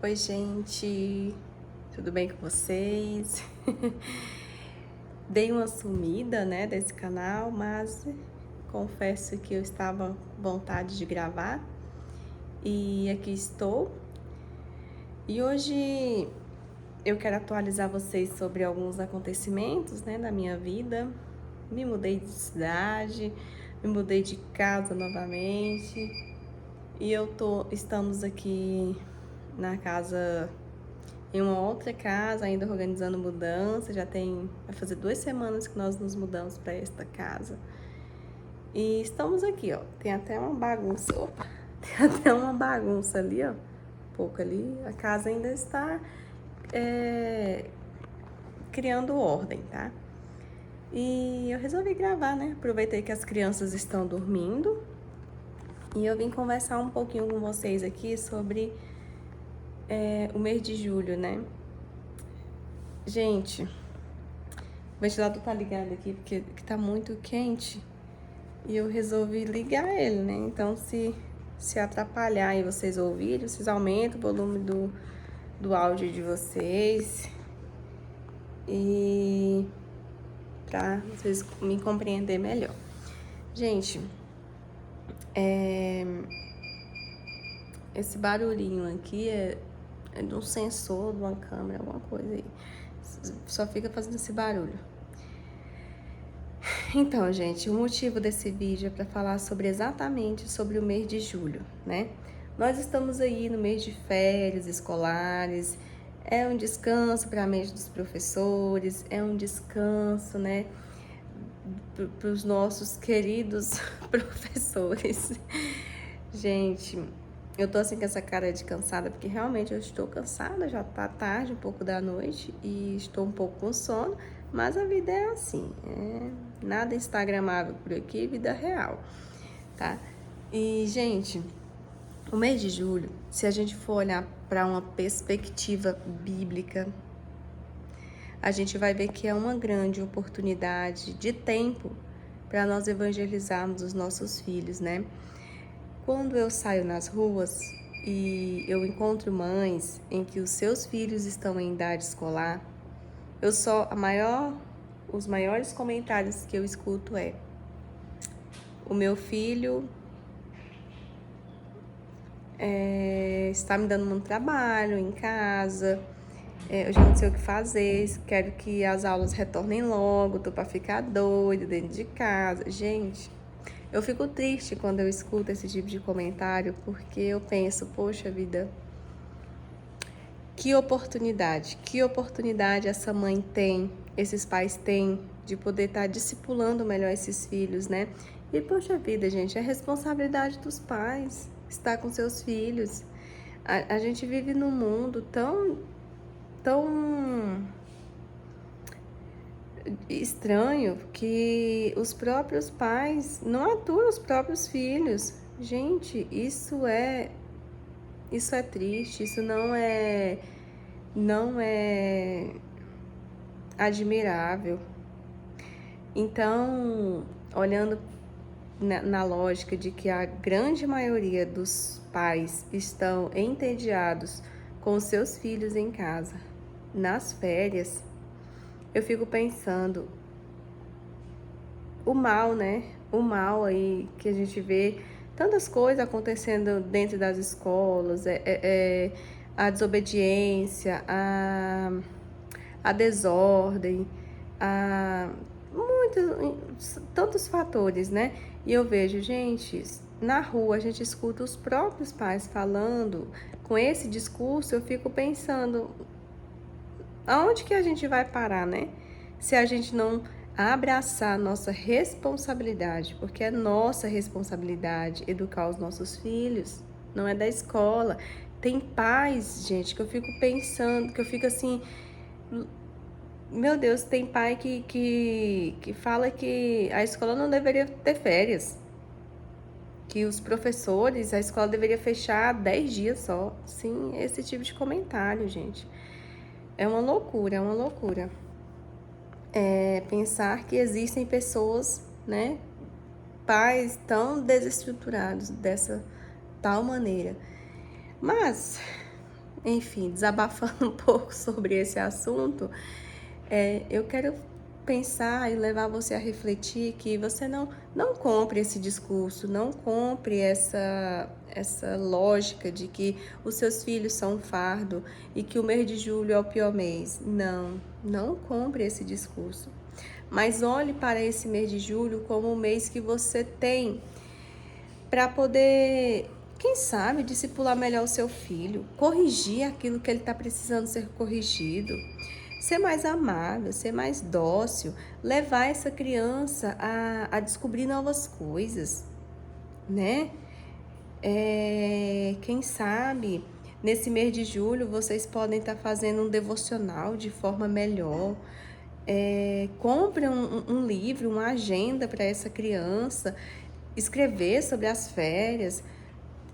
Oi, gente, tudo bem com vocês? Dei uma sumida, né, desse canal, mas confesso que eu estava com vontade de gravar e aqui estou. E hoje eu quero atualizar vocês sobre alguns acontecimentos, né, da minha vida. Me mudei de cidade, me mudei de casa novamente e estamos aqui na casa. Em uma outra casa, ainda organizando mudança, vai fazer 2 semanas que nós nos mudamos para esta casa. E estamos aqui, ó, tem até uma bagunça, tem até uma bagunça ali, ó, um pouco ali, a casa ainda está criando ordem, tá? E eu resolvi gravar, né, aproveitei que as crianças estão dormindo e eu vim conversar um pouquinho com vocês aqui sobre o mês de julho, né? Gente, o ventilador tá ligado aqui porque tá muito quente e eu resolvi ligar ele, né? Então, se atrapalhar e vocês ouvirem, vocês aumentam o volume do áudio de vocês e pra vocês me compreender melhor. Gente, esse barulhinho aqui é de um sensor, de uma câmera, alguma coisa aí. Só fica fazendo esse barulho. Então, gente, o motivo desse vídeo é para falar exatamente sobre o mês de julho, né? Nós estamos aí no mês de férias escolares, é um descanso para a mente dos professores, é um descanso, né, para os nossos queridos professores. Gente, eu tô assim com essa cara de cansada, porque realmente eu estou cansada, já tá tarde, um pouco da noite, e estou um pouco com sono, mas a vida é assim, nada instagramável por aqui, vida real, tá? E, gente, o mês de julho, se a gente for olhar para uma perspectiva bíblica, a gente vai ver que é uma grande oportunidade de tempo para nós evangelizarmos os nossos filhos, né? Quando eu saio nas ruas e eu encontro mães em que os seus filhos estão em idade escolar, os maiores comentários que eu escuto é: o meu filho está me dando muito trabalho em casa, eu já não sei o que fazer, quero que as aulas retornem logo, tô para ficar doida dentro de casa. Gente, eu fico triste quando eu escuto esse tipo de comentário, porque eu penso, poxa vida, que oportunidade essa mãe tem, esses pais têm, de poder estar discipulando melhor esses filhos, né? E, poxa vida, gente, é responsabilidade dos pais estar com seus filhos. A gente vive num mundo tão estranho que os próprios pais não aturam os próprios filhos. Gente, isso é triste, isso não é admirável. Então, olhando na lógica de que a grande maioria dos pais estão entediados com os seus filhos em casa, nas férias, eu fico pensando o mal, né? O mal aí que a gente vê, tantas coisas acontecendo dentro das escolas, a desobediência, a desordem, tantos fatores, né? E eu vejo, gente, na rua a gente escuta os próprios pais falando com esse discurso, eu fico pensando, aonde que a gente vai parar, né? Se a gente não abraçar nossa responsabilidade, porque é nossa responsabilidade educar os nossos filhos, não é da escola. Tem pais, gente, que eu fico pensando, que eu fico assim, meu Deus, tem pai que fala que a escola não deveria ter férias, que os professores, a escola deveria fechar 10 dias só. Sim, esse tipo de comentário, gente. É uma loucura, é uma loucura. Pensar que existem pessoas, né, pais tão desestruturados dessa tal maneira. Mas enfim, desabafando um pouco sobre esse assunto, eu quero pensar e levar você a refletir que você não compre esse discurso, não compre essa lógica de que os seus filhos são um fardo e que o mês de julho é o pior mês. Não compre esse discurso. Mas olhe para esse mês de julho como um mês que você tem para poder, quem sabe, discipular melhor o seu filho, corrigir aquilo que ele está precisando ser corrigido, ser mais amável, ser mais dócil, levar essa criança a descobrir novas coisas, né? Quem sabe, nesse mês de julho, vocês podem estar fazendo um devocional de forma melhor. Compre um livro, uma agenda para essa criança, escrever sobre as férias,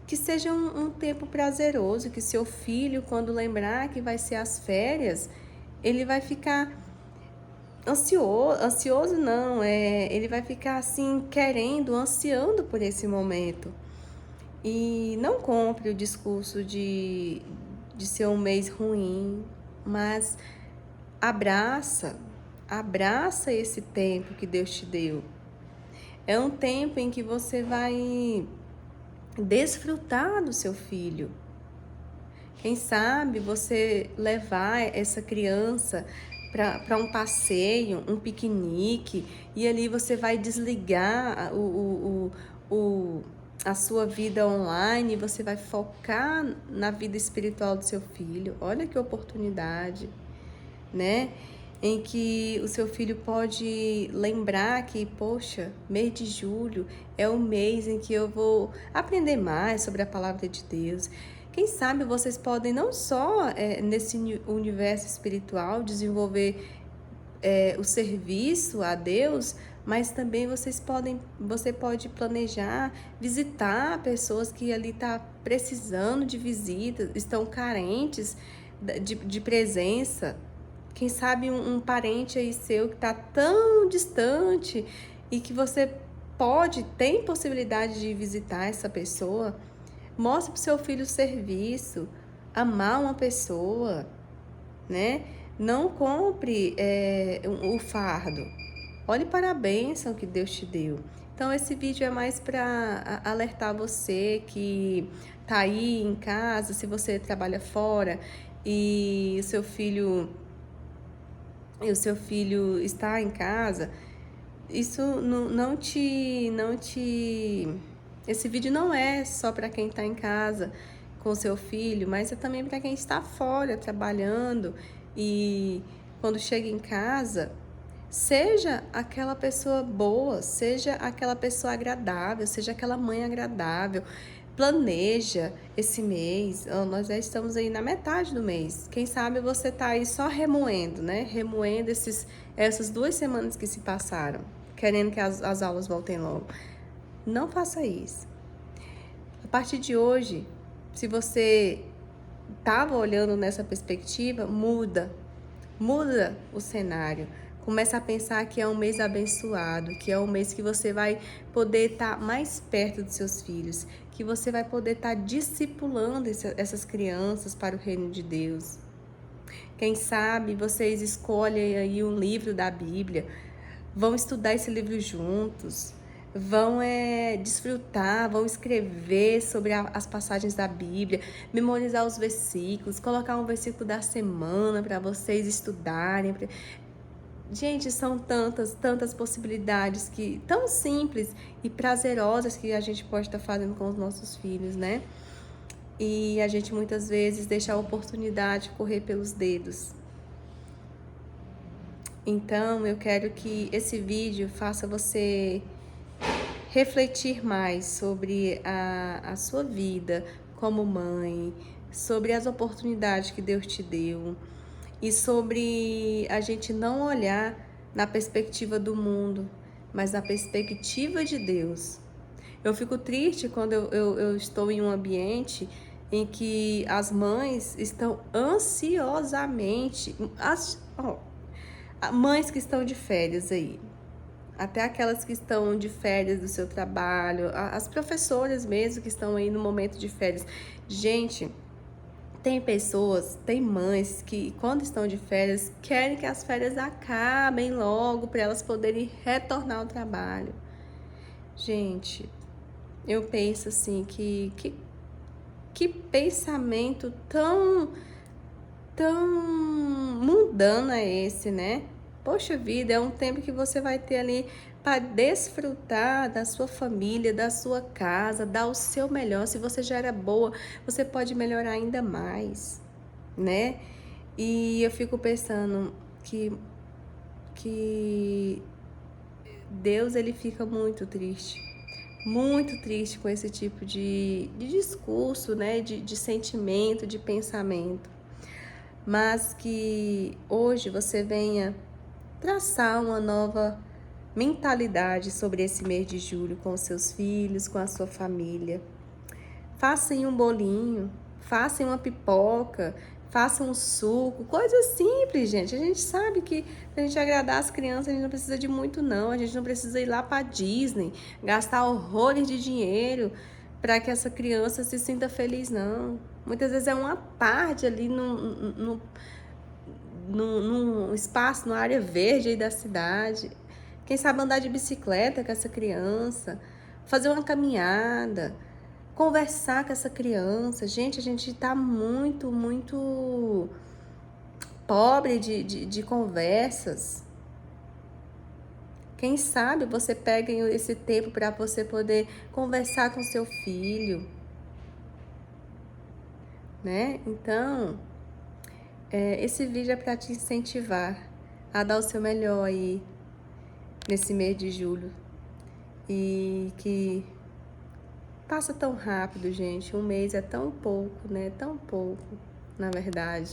que seja um tempo prazeroso, que seu filho, quando lembrar que vai ser as férias, ele vai ficar ansioso não, ele vai ficar assim, querendo, ansiando por esse momento. E não compre o discurso de ser um mês ruim, mas abraça esse tempo que Deus te deu. É um tempo em que você vai desfrutar do seu filho. Quem sabe você levar essa criança para um passeio, um piquenique, e ali você vai desligar a sua vida online, você vai focar na vida espiritual do seu filho. Olha que oportunidade, né? Em que o seu filho pode lembrar que, poxa, mês de julho é o mês em que eu vou aprender mais sobre a palavra de Deus. Quem sabe vocês podem não só nesse universo espiritual desenvolver o serviço a Deus, mas também você pode planejar visitar pessoas que ali estão precisando de visitas, estão carentes de presença. Quem sabe um parente aí seu que está tão distante e que você tem possibilidade de visitar essa pessoa. Mostre para o seu filho o serviço, amar uma pessoa, né? Não compre o fardo. Olhe para a bênção que Deus te deu. Então, esse vídeo é mais para alertar você que está aí em casa, se você trabalha fora e o seu filho está em casa, isso esse vídeo não é só para quem está em casa com o seu filho, mas é também para quem está fora trabalhando e quando chega em casa, seja aquela pessoa boa, seja aquela pessoa agradável, seja aquela mãe agradável. Planeja esse mês, nós já estamos aí na metade do mês. Quem sabe você tá aí só remoendo, né? Remoendo essas 2 semanas que se passaram, querendo que as aulas voltem logo. Não faça isso. A partir de hoje, se você estava olhando nessa perspectiva, muda o cenário. Começa a pensar que é um mês abençoado, que é um mês que você vai poder estar mais perto dos seus filhos, que você vai poder estar discipulando essas crianças para o reino de Deus. Quem sabe vocês escolhem aí um livro da Bíblia, vão estudar esse livro juntos, vão desfrutar, vão escrever sobre as passagens da Bíblia, memorizar os versículos, colocar um versículo da semana para vocês estudarem. Gente, são tantas possibilidades tão simples e prazerosas que a gente pode estar fazendo com os nossos filhos, né? E a gente muitas vezes deixa a oportunidade correr pelos dedos. Então, eu quero que esse vídeo faça você refletir mais sobre a sua vida como mãe, sobre as oportunidades que Deus te deu e sobre a gente não olhar na perspectiva do mundo, mas na perspectiva de Deus. Eu fico triste quando eu estou em um ambiente em que as mães estão ansiosamente, mães que estão de férias aí, até aquelas que estão de férias do seu trabalho, as professoras mesmo que estão aí no momento de férias. Gente, Tem pessoas, tem mães que quando estão de férias querem que as férias acabem logo para elas poderem retornar ao trabalho. Gente, eu penso assim que pensamento tão mundano é esse, né? Poxa vida, é um tempo que você vai ter ali para desfrutar da sua família, da sua casa, dar o seu melhor. Se você já era boa, você pode melhorar ainda mais, né? E eu fico pensando que Deus, ele fica muito triste com esse tipo de discurso, né? De sentimento, de pensamento. Mas que hoje você venha traçar uma nova mentalidade sobre esse mês de julho com os seus filhos, com a sua família. Façam um bolinho, façam uma pipoca, façam um suco, coisa simples, gente. A gente sabe que pra gente agradar as crianças, a gente não precisa de muito, não. A gente não precisa ir lá pra Disney, gastar horrores de dinheiro para que essa criança se sinta feliz, não. Muitas vezes é uma tarde ali num espaço, numa área verde aí da cidade. Quem sabe andar de bicicleta com essa criança, fazer uma caminhada, conversar com essa criança. Gente, a gente tá muito pobre de conversas. Quem sabe você pega esse tempo para você poder conversar com seu filho, né? Então, esse vídeo é para te incentivar a dar o seu melhor aí nesse mês de julho. E que passa tão rápido, gente. Um mês é tão pouco, né? Tão pouco, na verdade.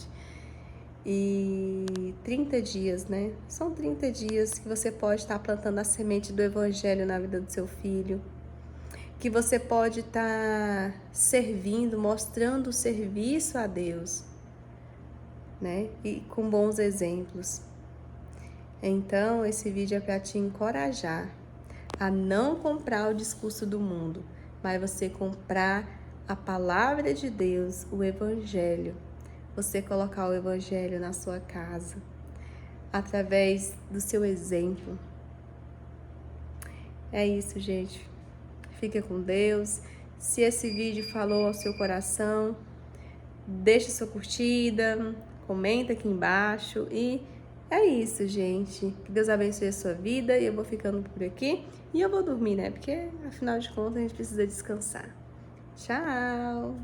E 30 dias, né? São 30 dias que você pode estar plantando a semente do evangelho na vida do seu filho. Que você pode estar servindo, mostrando o serviço a Deus, né? E com bons exemplos. Então, esse vídeo é para te encorajar a não comprar o discurso do mundo, mas você comprar a palavra de Deus, o evangelho. Você colocar o evangelho na sua casa, através do seu exemplo. É isso, gente. Fica com Deus. Se esse vídeo falou ao seu coração, deixa sua curtida, comenta aqui embaixo e é isso, gente. Que Deus abençoe a sua vida e eu vou ficando por aqui e eu vou dormir, né? Porque afinal de contas a gente precisa descansar. Tchau!